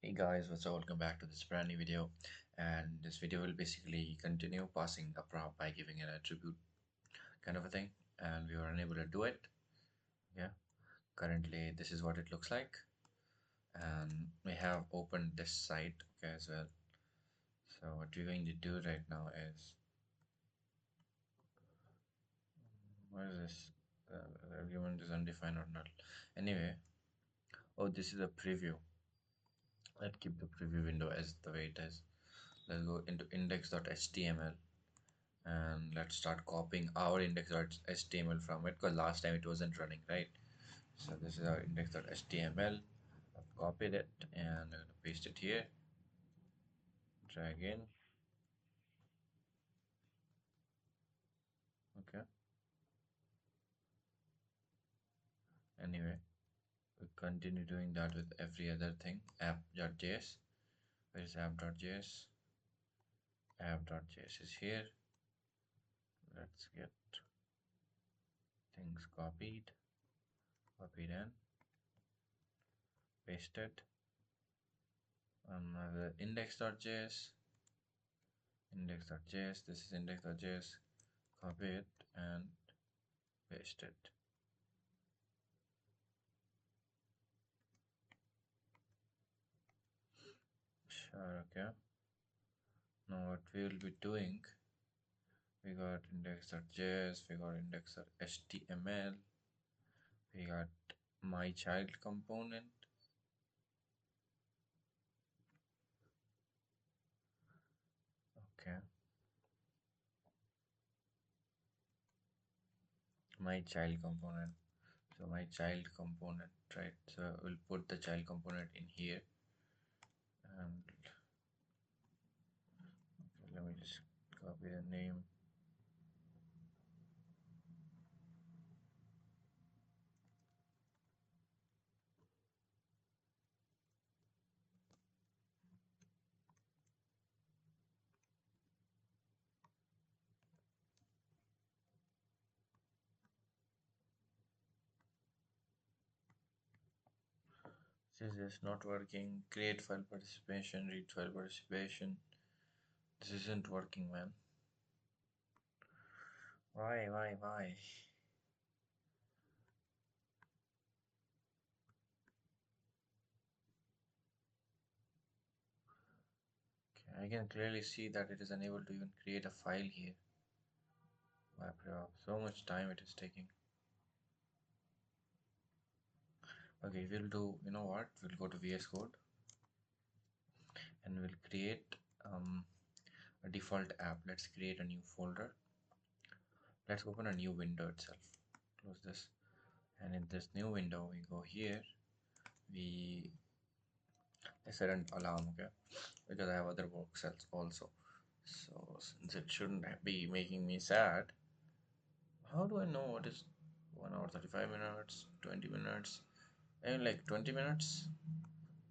Hey guys, what's up? Welcome back to this brand new video. And this video will basically continue passing a prompt by giving an attribute kind of a thing. And we were unable to do it. Yeah, currently this is what it looks like. And we have opened this site okay, as well. So what we're going to do right now is, what is this? The argument is undefined or null. Anyway, oh, this is a preview. Let's keep the preview window as the way it is. Let's go into index.html and let's start copying our index.html from it because last time it wasn't running, right? So this is our index.html. I've copied it and I'm going to paste it here, drag in. Okay, anyway, we continue doing that with every other thing. App.js, where is app.js? App.js is here. Let's get things copied and pasted. Another index.js, this is index.js, copy it and paste it. Sure, okay. Now what we will be doing, we got index.js, we got index.html, we got my child component. Okay, my child component. So my child component, right? So we'll put the child component in here, and okay, let me just copy the name. This is not working. Create file participation, read file participation. This isn't working, man. Why? Okay, I can clearly see that it is unable to even create a file here. So much time it is taking. Okay, we'll do, you know what? We'll go to VS Code and we'll create a default app. Let's create a new folder. Let's open a new window itself. Close this. And in this new window, we go here. We set an alarm, okay? Because I have other work cells also. So since it shouldn't be making me sad, how do I know what is 1 hour 35 minutes, 20 minutes, and like 20 minutes?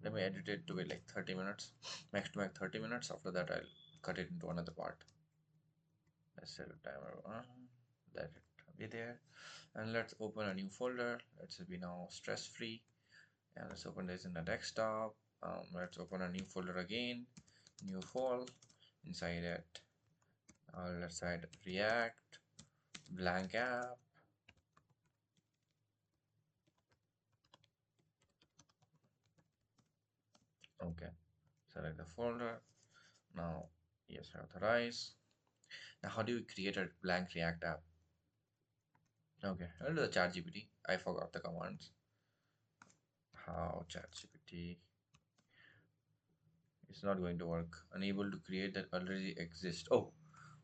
Let me edit it to be like 30 minutes, max to max 30 minutes. After that, I'll cut it into another part. Let's set a timer 1, let it be there. And let's open a new folder. Let's be now stress free. And let's open this in the desktop. Let's open a new folder again, new file. Inside it, let's add React, blank app. Okay, select the folder. Now, yes, authorize. Now, how do you create a blank React app? Okay, I'll do the ChatGPT. I forgot the commands. How ChatGPT? It's not going to work. Unable to create that already exists. Oh,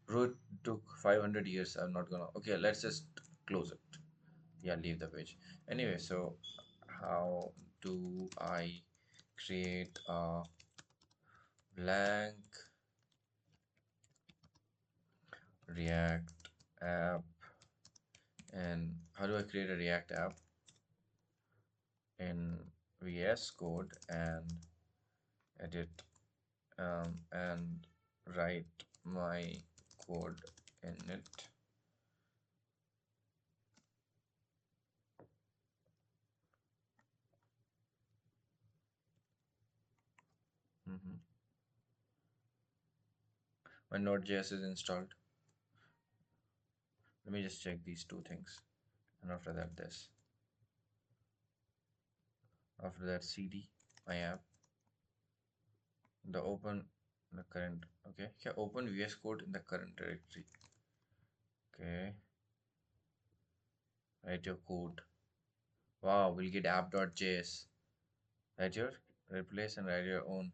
root took 500 years. I'm not gonna. Okay, let's just close it. Yeah, leave the page. Anyway, so how do I create a blank React app? And how do I create a React app in VS Code and edit and write my code in it? Hmm. My Node.js is installed. Let me just check these two things. And after that, this. After that, cd my app. The open the current. Okay. Yeah, open VS Code in the current directory. Okay. Write your code. Wow, we'll get app.js. Write your replace and write your own.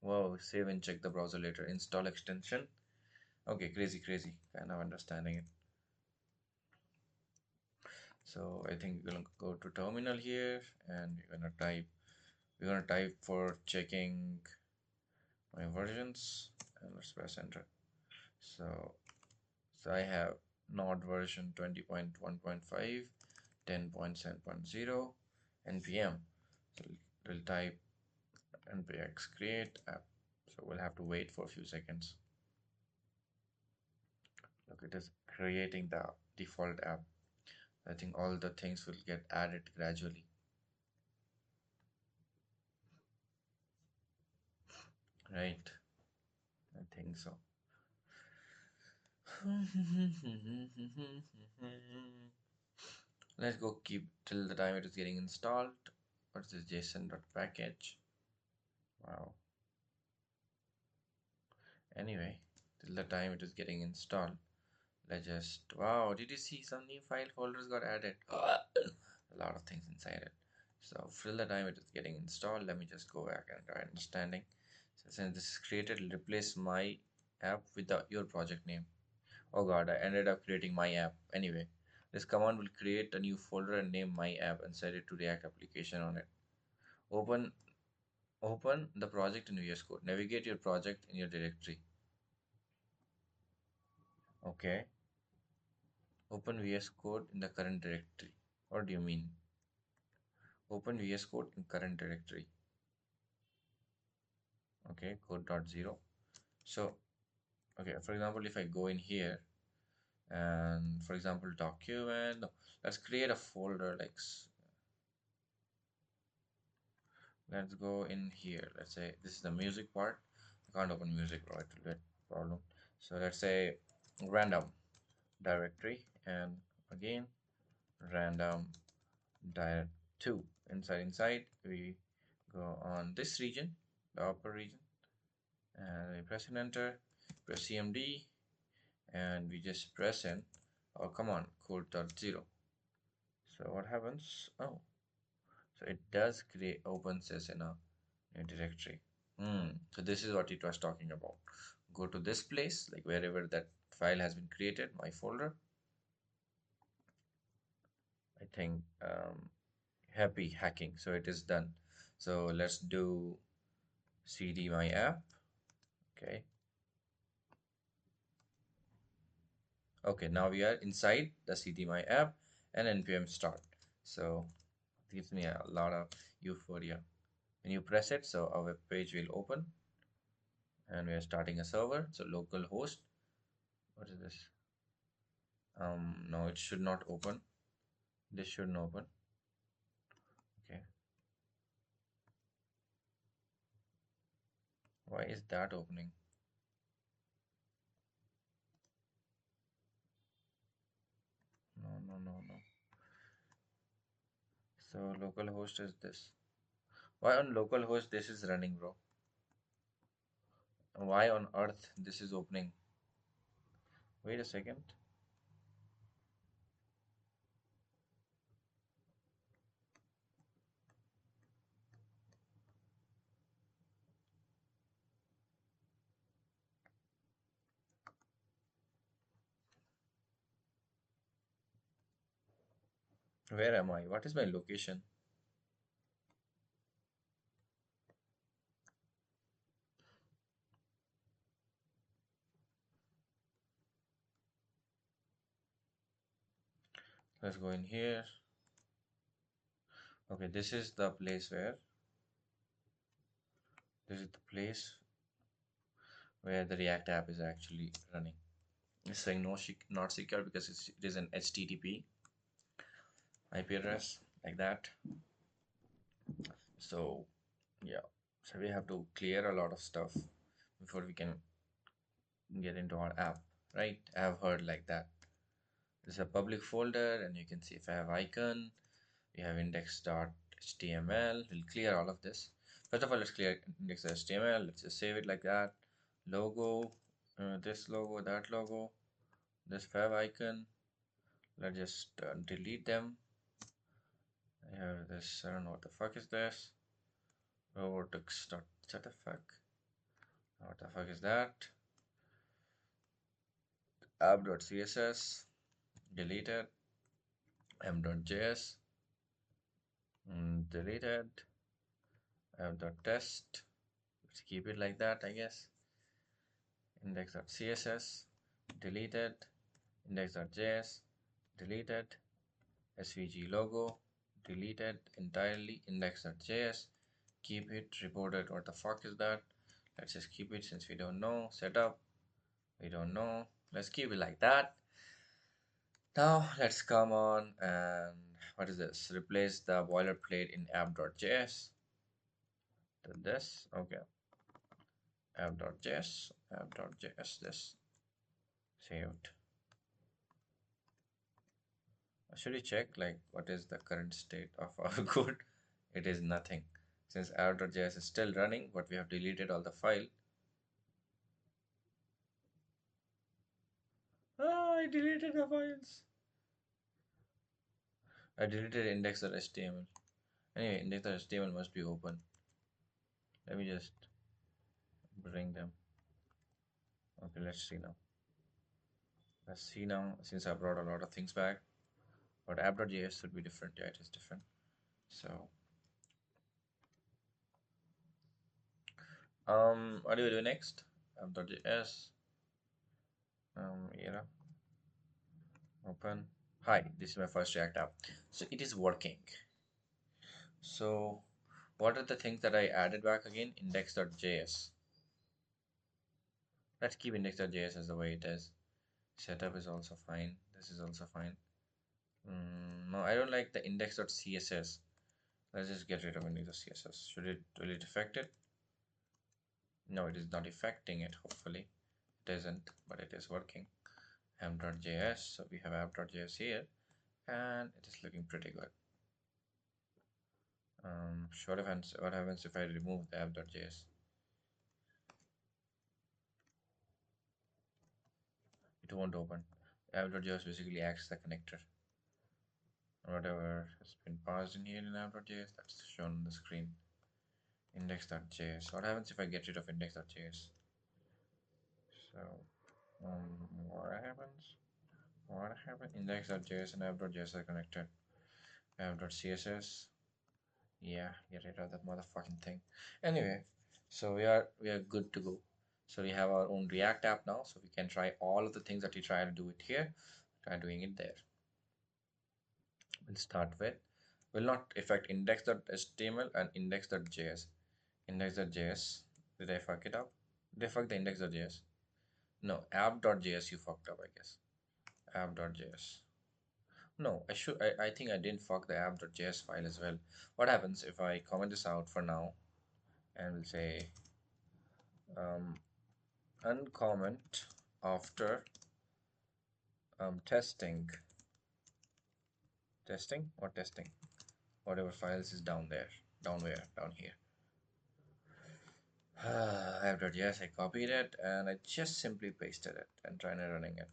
Wow, save and check the browser later. Install extension. Okay, crazy, crazy. Kind of understanding it. So I think we're gonna go to terminal here and we're gonna type for checking my versions and let's press enter. So so I have Node version 20.1.5, 10.7.0, npm. So we'll type npx create app. So we'll have to wait for a few seconds. Look, it is creating the default app. I think all the things will get added gradually. Right? I think so. Let's go keep till the time it is getting installed. What's this json.package? Wow. Anyway, till the time it is getting installed, let's just wow, did you see some new file folders got added? A lot of things inside it. So till the time it is getting installed, let me just go back and try understanding. So since this is created, replace my app with your project name. Oh god, I ended up creating my app. Anyway, this command will create a new folder and name my app and set it to React application on it. Open open the project in VS Code. Navigate your project in your directory. Okay. Open VS Code in the current directory. What do you mean? Open VS Code in current directory. Okay, code.0. So, okay, for example, if I go in here and for example, document, no, let's create a folder like let's go in here. Let's say this is the music part. I can't open music, bro. It will be a problem. So let's say random directory and again random direct 2 inside we go on this region, the upper region, and we press and enter, press cmd, and we just press in our command code.0. So what happens? Oh, so it does create opens this in a new directory. So this is what it was talking about. Go to this place, like wherever that file has been created, my folder. I think happy hacking. So it is done. So let's do cd my app. Okay. Okay, now we are inside the cd my app and npm start. So it gives me a lot of euphoria. When you press it, so our web page will open and we are starting a server. So local host. What is this? No, it should not open. This shouldn't open. Okay. Why is that opening? No, no, no, no. So localhost is this. Why on localhost this is running, bro? Why on earth this is opening? Wait a second. Where am I? What is my location? Let's go in here. Okay, this is the place where this is the place where the React app is actually running. It's saying no, not secure because it is an HTTP IP address like that. So yeah. So we have to clear a lot of stuff before we can get into our app, right? I have heard like that. This is a public folder, and you can see if I have icon, we have index.html. We'll clear all of this. First of all, let's clear index.html. Let's just save it like that. Logo, this logo, that logo, this fav icon. Let's just delete them. I have this, I don't know what the fuck is this. Robotics.zfx. What the fuck is that? App.css. Deleted. m.js. Deleted. App.test. Let's keep it like that, I guess. Index.css. Deleted. Index.js. Deleted. svg logo. Deleted entirely. Index.js. Keep it. Reported. What the fuck is that? Let's just keep it since we don't know. Setup. We don't know. Let's keep it like that. Now let's come on and what is this? Replace the boilerplate in app.js. Did this? Okay. App.js. This saved. Should we check like what is the current state of our code? It is nothing. Since app.js is still running, but we have deleted all the file. Ah, I deleted the files. I deleted index.html. Anyway, index.html must be open. Let me just bring them. Okay, let's see now. Let's see now, since I brought a lot of things back, but app.js should be different. Yeah, it is different. So, what do we do next? App.js, era, open. Hi, this is my first React app. So it is working. So, what are the things that I added back again? Index.js. Let's keep index.js as the way it is. Setup is also fine. This is also fine. No, I don't like the index.css. Let's just get rid of index.css. Will it affect it? No, it is not affecting it, hopefully. It isn't, but it is working. m.js, so we have app.js here, and it is looking pretty good. What happens if I remove the app.js? It won't open. App.js basically acts as a connector. Whatever has been passed in here in app.js, that's shown on the screen. Index.js. What happens if I get rid of index.js? So, what happens? What happened? Index.js and app.js are connected. App.css. Yeah, get rid of that motherfucking thing. Anyway, so we are good to go. So we have our own React app now, so we can try all of the things that we try to do it here, try doing it there. We'll start with will not affect index.html and index.js. Index.js. Did I fuck it up? Did I fuck the index.js? No, app.js you fucked up, I guess. App.js. No, I think I didn't fuck the app.js file as well. What happens if I comment this out for now and we'll say um, uncomment after testing or testing whatever files is down there, down here. App.js, I copied it and I just simply pasted it and trying to running it.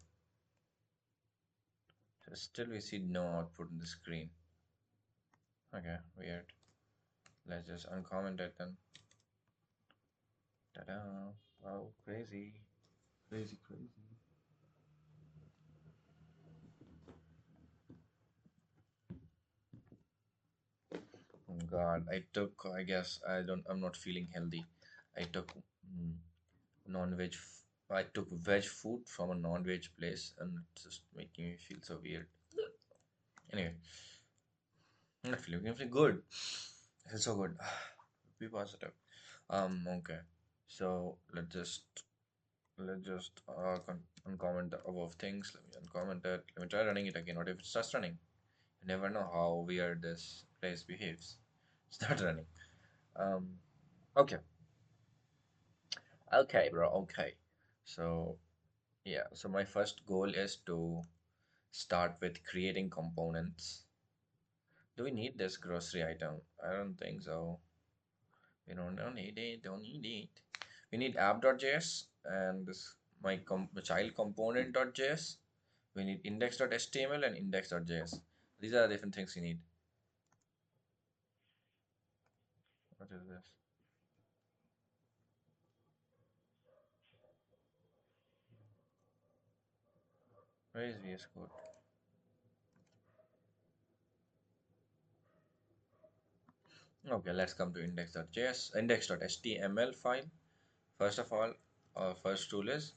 So still we see no output in the screen. Okay, weird. Let's just uncomment it then. Ta-da! Wow, crazy, crazy, crazy. Oh God, I guess I'm not feeling healthy. I took non-veg, I took veg food from a non-veg place and it's just making me feel so weird. Anyway, I'm not feeling good. I feel so good. Be positive. Okay. So let's just uncomment the above things. Let me uncomment it. Let me try running it again. What if it starts running? You never know how weird this place behaves. Start running. Um, Okay, okay, bro. Okay. So yeah, so my first goal is to start with creating components. Do we need this grocery item? I don't think so. We don't need it. Don't need it. We need app.js and this my child component.js. We need index.html and index.js. These are the different things we need. What is this? Where is VS Code? Okay, let's come to index.js, index.html file. First of all, our first rule is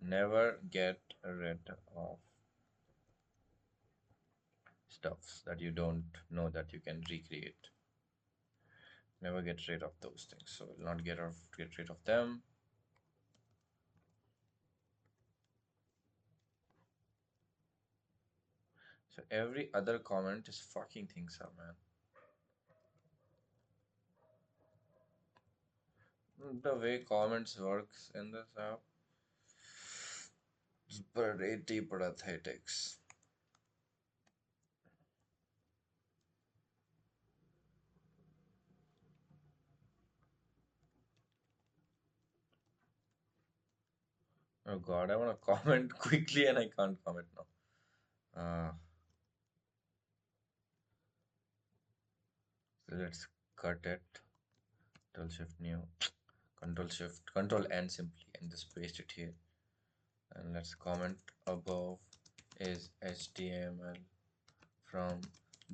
never get rid of stuffs that you don't know that you can recreate. Never get rid of those things. So we'll not get rid of them. So every other comment is fucking things up, man. The way comments works in this app is pretty pathetics. Oh god, I want to comment quickly and I can't comment now. So let's cut it. Control Shift New, Control Shift, Control N simply, and just paste it here. And let's comment above is HTML from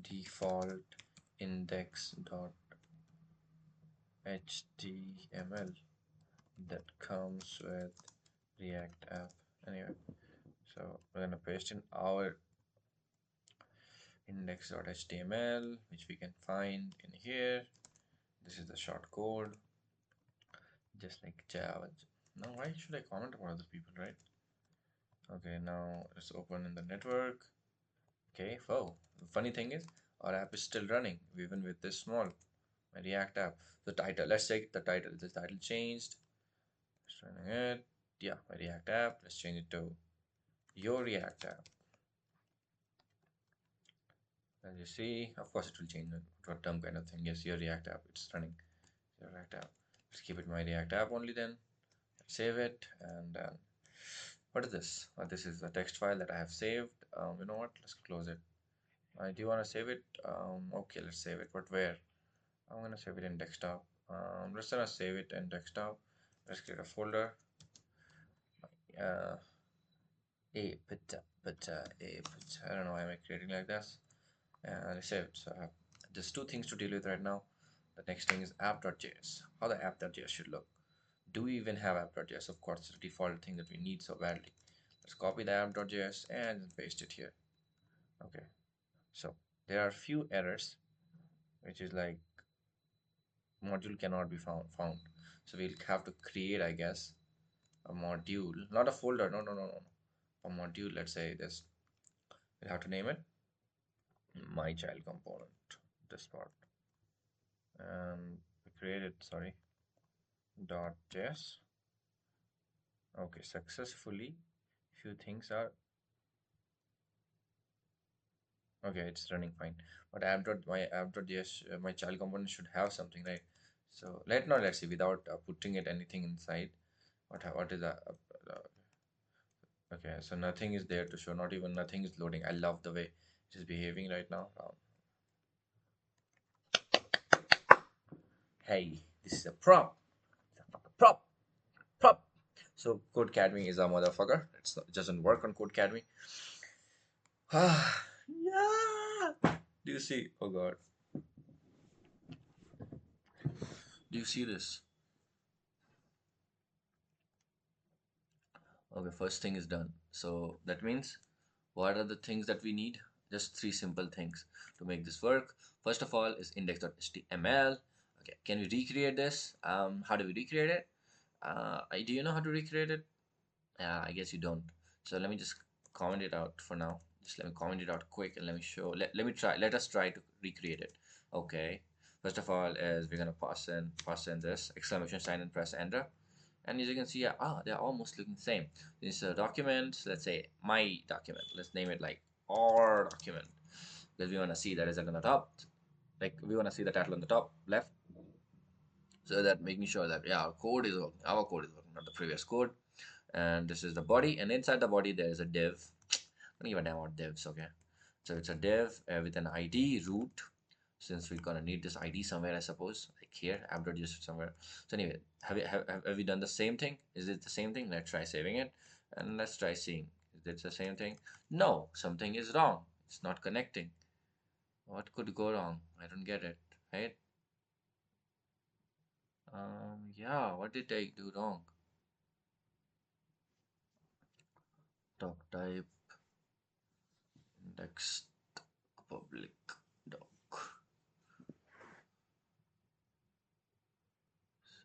default index.html that comes with React app. Anyway, so we're gonna paste in our index.html, which we can find in here. This is the short code, just like Java. Now, why should I comment about other people, right? Okay, now let's open in the network. Okay, whoa. The funny thing is, our app is still running, even with this small my React app. The title, let's check the title. Is the title changed? Let's running it. Yeah, my React app. Let's change it to your React app. As you see, of course, it will change to a term kind of thing. Yes, your React app. It's running. Your React app. Let's keep it my React app only then. Save it and what is this? This is a text file that I have saved. You know what? Let's close it. I do want to save it. Okay, let's save it. But where? I'm gonna save it in desktop. Let's gonna save it in desktop. Let's create a folder. Uh, I don't know why I'm creating like this. And I saved. So I have just two things to deal with right now. The next thing is app.js. How the app.js should look. Do we even have app.js? Of course, it's the default thing that we need so badly. Let's copy the app.js and paste it here. Okay. So there are few errors, which is like module cannot be found. So we'll have to create, I guess, a module, not a folder. No, no, no, no, no. A module. Let's say this. We'll have to name it my child component. This part and we created sorry .js. Okay, successfully. Few things are okay. It's running fine. But my app.js my child component should have something, right? So let's see without putting it anything inside. What is that? Okay, so nothing is there to show. Not even nothing is loading. I love the way it is behaving right now. Hey, this is a prop. It's a fucking prop. Prop. So Code Academy is a motherfucker. It doesn't work on Code Academy. Yeah. Do you see? Oh god. Do you see this? Okay, first thing is done. So that means what are the things that we need? Just three simple things to make this work. First of all is index.html. Okay, can we recreate this? How do we recreate it? Do you know how to recreate it? I guess you don't. So let me just comment it out for now. Just let me comment it out quick and let me show. Let me try. Let us try to recreate it. Okay. First of all, is we're gonna pass in this exclamation sign and press enter. And as you can see, they're almost looking the same. This document, let's say my document. Let's name it like our document because we want to see that is on the top. Like we want to see the title on the top left, so that making sure that yeah, our code is working, not the previous code. And this is the body, and inside the body there is a div. I don't give a damn about divs, okay? So it's a div with an ID root, since we're gonna need this ID somewhere, I suppose, like here, app.use somewhere. So anyway, have we done the same thing? Is it the same thing? Let's try saving it, and let's try seeing. Is it the same thing? No, something is wrong. It's not connecting. What could go wrong? I don't get it, right? Yeah, what did I do wrong? Doc type, index, public, doc.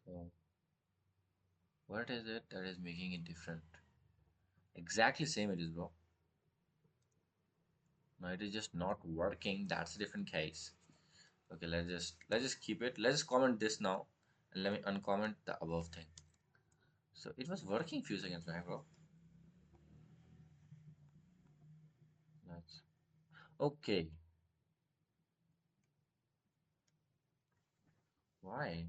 So what is it that is making it different? Exactly same it is, bro. No, it is just not working. That's a different case. Okay, let's just keep it. Let's just comment this now, and let me uncomment the above thing. So it was working few seconds back, bro. That's okay. Why?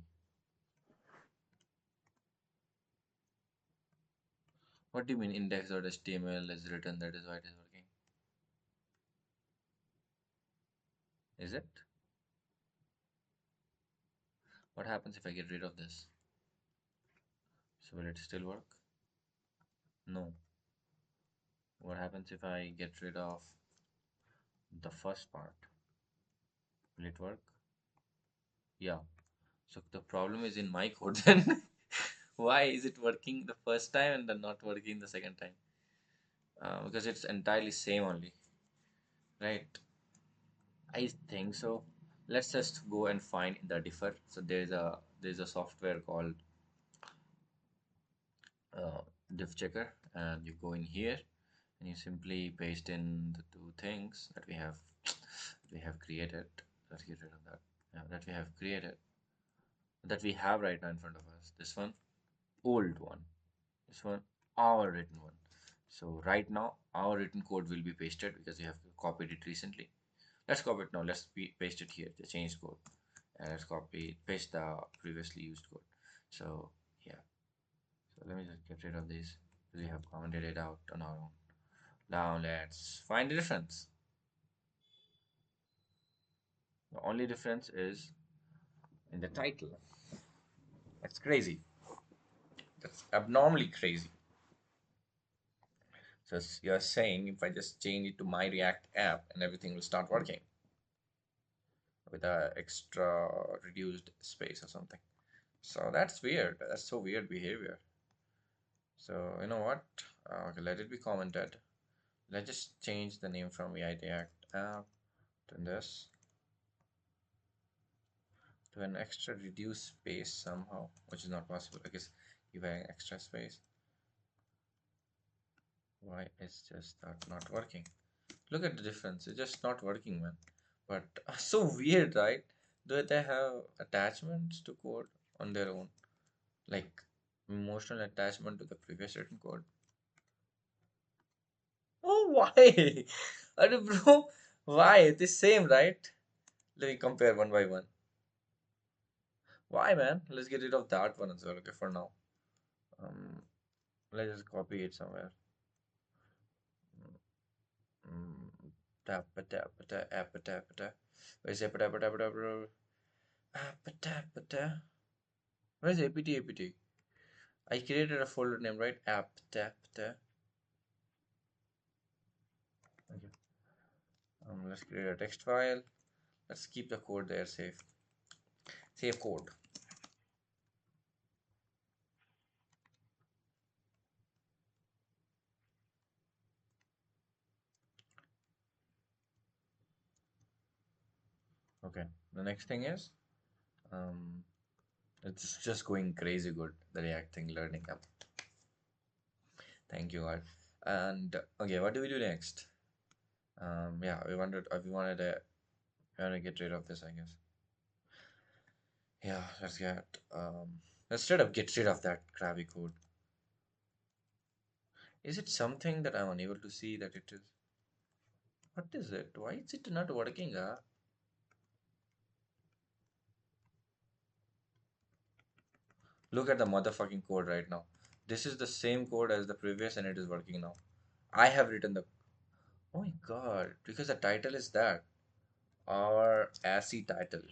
What do you mean index.html is written? That is why it is working. Is it? What happens if I get rid of this? So will it still work? No. What happens if I get rid of the first part? Will it work? Yeah. So the problem is in my code then. Why is it working the first time and then not working the second time? Because it's entirely same only, right? I think so. Let's just go and find the differ. So there's a software called uh, diff checker, and you go in here and you simply paste in the two things that we have created. Let's get rid of that. Yeah, that we have created, that we have right now in front of us. This one, old one. This one, our written one. So right now, our written code will be pasted because we have copied it recently. Let's copy it now. Let's paste it here, the change code. And let's paste the previously used code. So yeah. So let me just get rid of this. We have commented it out on our own. Now let's find the difference. The only difference is in the title. That's crazy. That's abnormally crazy. So you're saying if I just change it to my React app and everything will start working with a extra reduced space or something. So that's weird. That's so weird behavior. So you know what? Okay, let it be commented. Let's just change the name from React app to this to an extra reduced space somehow, which is not possible. I guess give an extra space. Why is just that not working? Look at the difference. It's just not working, man. But so weird, right? Do they have attachments to code on their own? Like emotional attachment to the previous written code? Oh, why? Bro, why? It is same, right? Let me compare one by one. Why, man? Let's get rid of that one as well, okay, for now. Um, let's just copy it somewhere. Mm, tap, tap, tap, tap, tap, tap. Where's it? Tap, tap, tap, tap, tap. Where's apt? I created a folder name, right? App, tap, tap. Okay. Let's create a text file. Let's keep the code there safe. Save code. Okay. The next thing is, um, it's just going crazy good. The React thing learning up. Thank you, God. And okay, what do we do next? Yeah, we wanted to get rid of this, I guess. Yeah, let's try to get rid of that crappy code. Is it something that I'm unable to see that it is? What is it? Why is it not working? Look at the motherfucking code right now. This is the same code as the previous and it is working now. I have written the. Oh my god, because the title is that. Or ASCII title.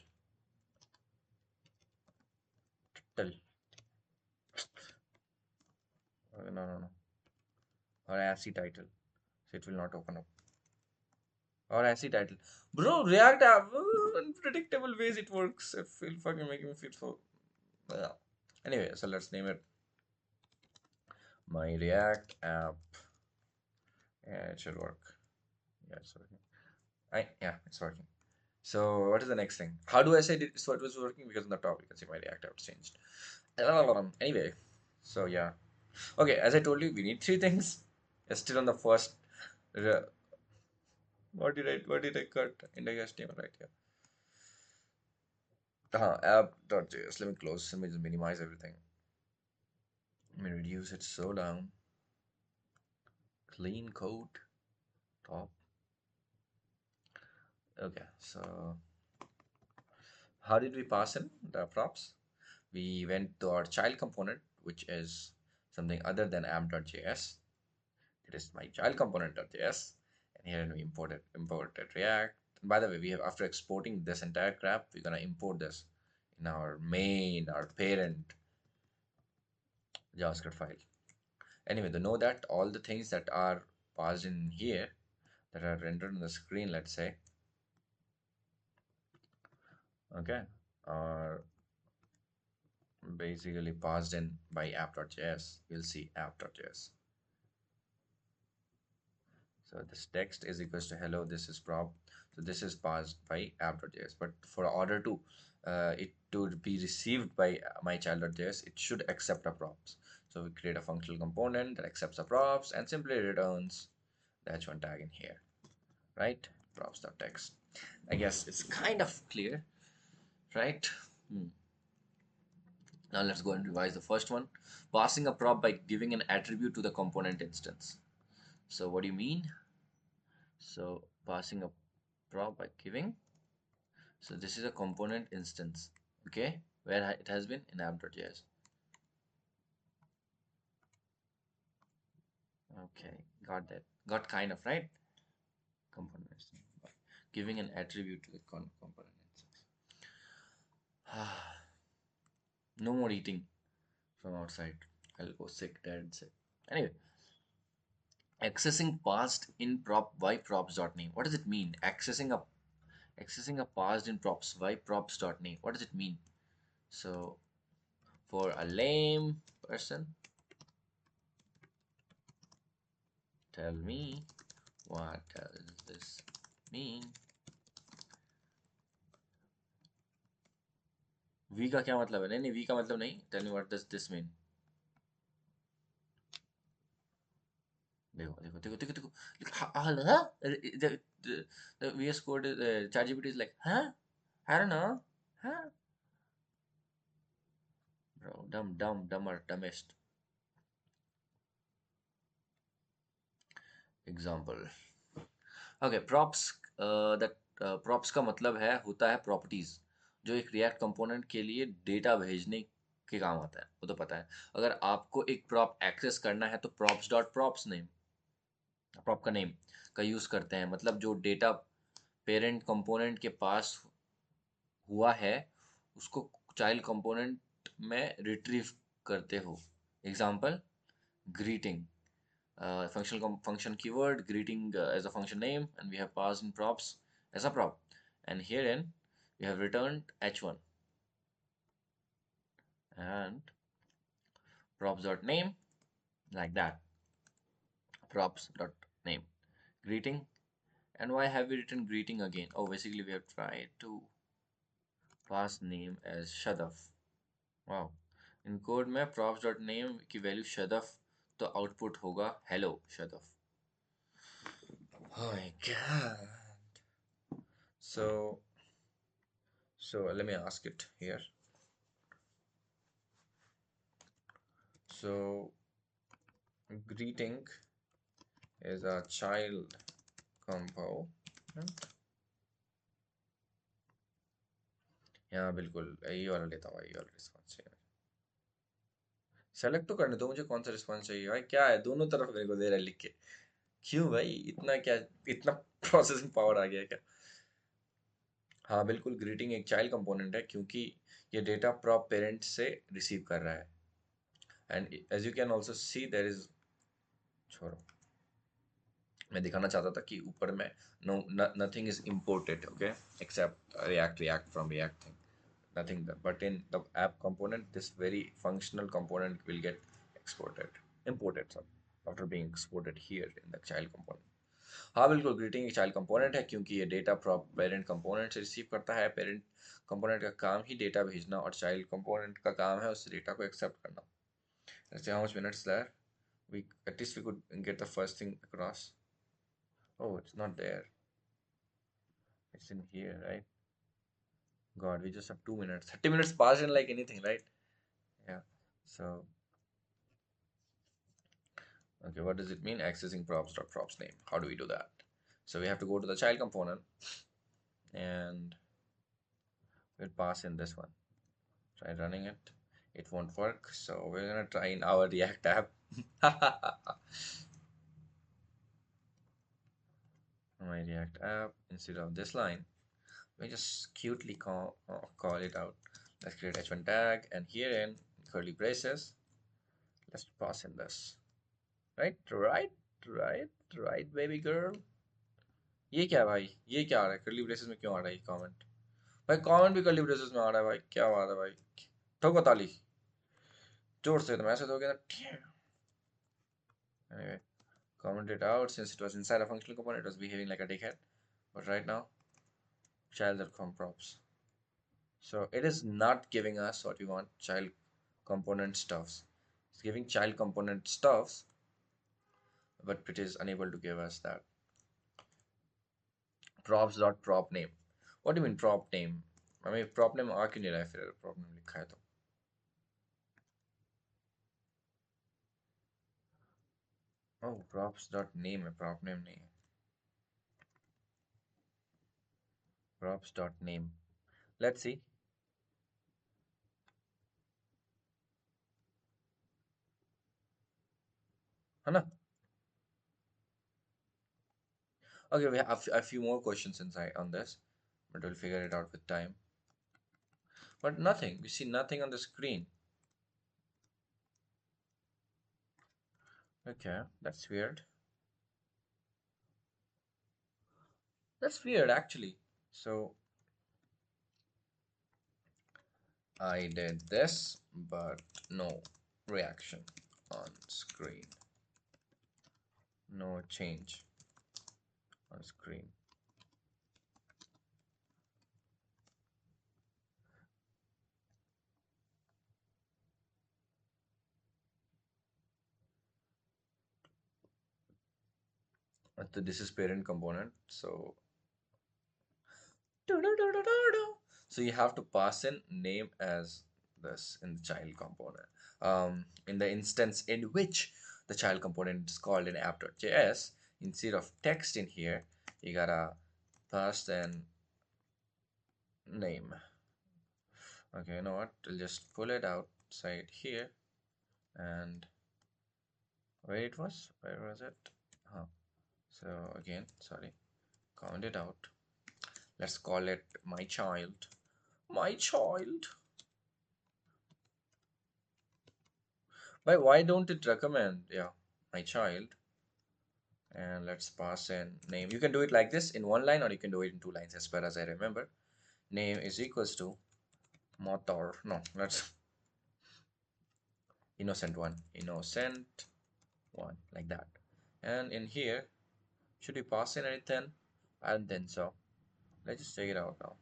Title. No, no, no. Or ASCII title. So it will not open up. Or ASCII title. Bro, React app. Unpredictable ways it works. It feel fucking making me feel so. Yeah. Anyway, so let's name it my React app. Yeah, it should work. Yeah, it's working. Yeah, it's working. So what is the next thing? How do I say this what was working? Because on the top you can see my React app changed. Anyway, so yeah. Okay, as I told you, we need three things. It's still on the first. Re- what did I cut? Index HTML right here. App.js. Let me close. Let me just minimize everything. Let me reduce it so down. Clean code. Top. Okay, so how did we pass in the props? We went to our child component, which is something other than app.js. It is my child component.js, and here we imported React. And by the way, we have after exporting this entire crap, we're gonna import this in our main, our parent JavaScript file. Anyway, to know that all the things that are passed in here that are rendered on the screen, let's say, okay, are basically passed in by app.js. We'll see app.js. So this text is equals to hello, this is prop. So this is passed by app.js. But for order to it to be received by my child.js, it should accept a props. So we create a functional component that accepts the props and simply returns the h1 tag in here, right? Props.text. I guess it's kind of clear, right? Hmm. Now let's go and revise the first one. Passing a prop by giving an attribute to the component instance. So what do you mean? So passing a prop by giving. So this is a component instance, okay, where it has been in app.js. Okay, got that. Got kind of, right? Component instance. Giving an attribute to the component instance. No more eating from outside. I'll go sick, dead sick. Anyway, accessing passed in prop by props.name. What does it mean? Accessing a passed in props by props.name. What does it mean? So for a lame person, tell me what does this mean? V का क्या मतलब है? नहीं नहीं, we का मतलब नहीं. Tell me what does this mean. देखो देखो देखो देखो देखो. Huh? The VS Code is ChatGPT is like, huh? I don't know. Huh? Bro, dumber, dumbest. Example. Okay, props. That props का मतलब है होता है प्रॉपर्टीज जो एक रिएक्ट कंपोनेंट के लिए डेटा भेजने के काम आता है, वो तो पता है. अगर आपको एक प्रॉप एक्सेस करना है तो props dot props name, prop का नेम का यूज करते हैं. मतलब जो डेटा पेरेंट कंपोनेंट के पास हुआ है उसको चाइल्ड कंपोनेंट में रिट्रीव करते हो. Example, greeting. Function keyword greeting as a function name, and we have passed in props as a prop, and herein we have returned h1 and props.name, like that. Props.name greeting. And why have we written greeting again? Oh, basically we have tried to pass name as Shadaf. Wow. In code में props.name की value शदफ तो output होगा hello शदफ. Oh my god. So let me ask it here. So greeting is a child component. हाँ बिल्कुल यही वाला लेता हूँ, यही वाला रिस्पॉन्स चाहिए। सेलेक्ट तो करने दो मुझे, कौन सा रिस्पॉन्स चाहिए भाई, क्या है दोनों तरफ मेरे को दे रहा है लिख के। क्यों भाई, इतना क्या, इतना प्रोसेसिंग पावर आ गया क्या? हाँ बिल्कुल, ग्रीटिंग एक चाइल्ड कंपोनेंट है क्योंकि ये डेटा प्रॉप पेरेंट से रिसीव कर रहा है। And as you can also see there is, छोड़ो, मैं दिखाना चाहता था कि ऊपर में no nothing is imported, okay, except react from react thing, nothing there. But in the app component, this very functional component will get exported, imported, sorry, after being exported here in the child component. हाँ बिल्कुल, greeting एक child component है क्योंकि ये data parent component से receive करता है। Parent component का काम ही डेटा भेजना और चाइल्ड कंपोनेंट का काम है उस डेटा को एक्सेप्ट करना। Let's see how much minutes there. We at least we could get the first thing across. Oh, it's not there. It's in here, right? God, we just have 2 minutes. 30 minutes passed in like anything, right? Yeah. So, okay, what does it mean? Accessing props.props name. How do we do that? So we have to go to the child component and we'll pass in this one. Try running it. It won't work. So we're gonna try in our React app. My React app, instead of this line, we just cutely call it out. Let's create h1 tag and here in curly braces, let's pass in this. Right, right, right, right, baby girl. ये क्या है भाई, ये क्या आ रहा है curly braces में, क्यों आ रहा है ये कमेंट? भाई कमेंट भी कर्ली ब्रेसेस में आ रहा है भाई, क्या बात है भाई? ठोको ताली जोर से, तो ऐसे दोगे ना। Anyway, comment it out. Since it was inside a functional component, it was behaving like a dickhead. But right now, child.com props. So it is not giving us what we want, child component stuffs. It's giving child component stuffs, but it is unable to give us that. Props.prop name. What do you mean prop name? I mean prop name आ क्यों नहीं रहा है, फिर prop name लिखा है तो? Oh, props.name है, prop name नहीं है. Props.name. Let's see. है ना? Okay, we have a few more questions inside on this, but we'll figure it out with time. But nothing. We see nothing on the screen. Okay, that's weird. That's weird actually. So I did this, but no reaction on screen. No change on screen. So this is parent component. So you have to pass in name as this in the child component. In the instance in which the child component is called in app.js, instead of text in here, you gotta pass in name. Okay, you know what? We'll just pull it outside here and where was it? Huh. So again, sorry, comment it out. Let's call it my child. My child. Why don't it recommend? Yeah, my child. And let's pass in name. You can do it like this in one line or you can do it in two lines as far as I remember. Name is equals to motor. No, let's innocent one like that. And in here, should we pass in anything? I don't think so. Let's just take it out now.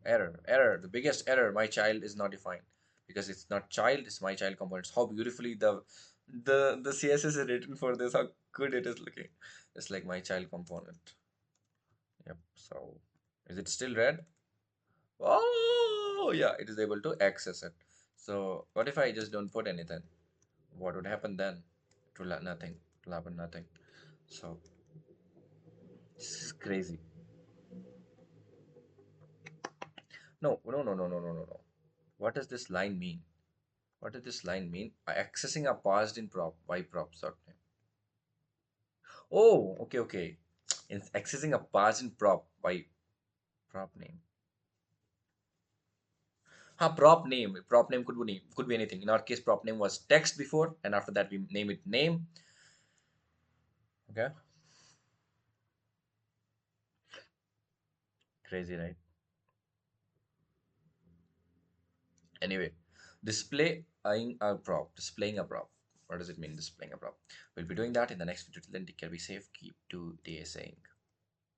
Error, the biggest error, my child is not defined because it's not child, it's my child components. How beautifully the CSS is written for this, how good it is looking. It's like my child component. Yep. So is it still red? Oh yeah, it is able to access it. So what if I just don't put anything? What would happen then? It will nothing. It will happen nothing. So this is crazy. No, no, no, no, no, no, no, no. What does this line mean? What does this line mean? Accessing a parsed in prop by props dot name. Oh, okay, okay. In accessing a parsed in prop by prop name. Prop name. Prop name could be anything. In our case, prop name was text before, and after that we name it name. Okay. Crazy, right? Anyway, displaying a prop. Displaying a prop. What does it mean, displaying a prop? We'll be doing that in the next video. Till then, take care, be safe, keep to DSAing.